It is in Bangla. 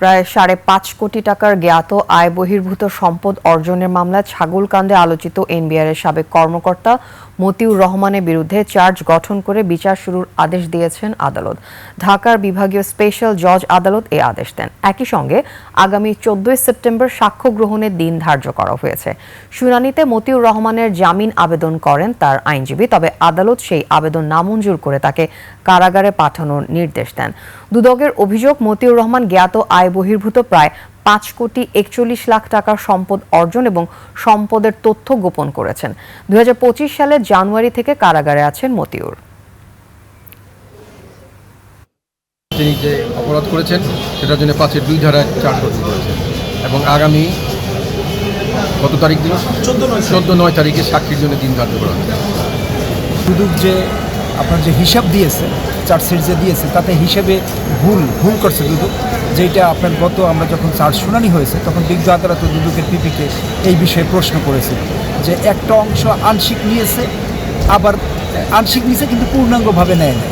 প্রায় ৫.৫ কোটি টাকার জ্ঞাত আয় বহির্ভূত সম্পদ অর্জনের মামলায় ছাগলকান্দে আলোচিত এনবিআরের সাবেক কর্মকর্তা মতিউর রহমানের বিরুদ্ধে চার্জ গঠন করে বিচার শুরুর আদেশ দিয়েছেন আদালত। ঢাকার বিভাগীয় স্পেশাল জজ আদালত এই আদেশ দেন। একই সঙ্গে আগামী ১৪ সেপ্টেম্বর সাক্ষ্য গ্রহণের দিন ধার্য করা হয়েছে। শুনানিতে মতিউর রহমানের জামিন আবেদন করেন তার আইনজীবী, তবে আদালত সেই আবেদন নামঞ্জুর করে তাকে কারাগারে পাঠানোর নির্দেশ দেন। দুদকের অভিযোগ, মতিউর রহমান জ্ঞাত আয় বহির্ভূত প্রায় ৫.৪১ কোটি টাকার সম্পদ অর্জন এবং সম্পদের তথ্য গোপন করেছেন। ২০২৫ সালের জানুয়ারি থেকে কারাগারে আছেন মতিউর। তিনি যে অপরাধ করেছেন সেটার জন্য ৫-২ ধারায় চার্জ গঠন করেছেন এবং আগামী কত তারিখ দিন ১৪-৯ তারিখে সাক্ষীর জন্য দিন ধার্য করা হয়েছে। দুদক যে আপনার যে হিসাব দিয়েছে, চার্জশিট যে দিয়েছে তাতে হিসাবে ভুল করছে দুদক, যেটা আপনার আমরা যখন চার্জ শুনানি হয়েছে তখন বিজ্ঞ আদালত দুদকের পিপিকে এই বিষয়ে প্রশ্ন করেছে যে একটা অংশ আংশিক নিয়েছে, আবার আংশিক নিয়েছে কিন্তু পূর্ণাঙ্গভাবে নেয় না।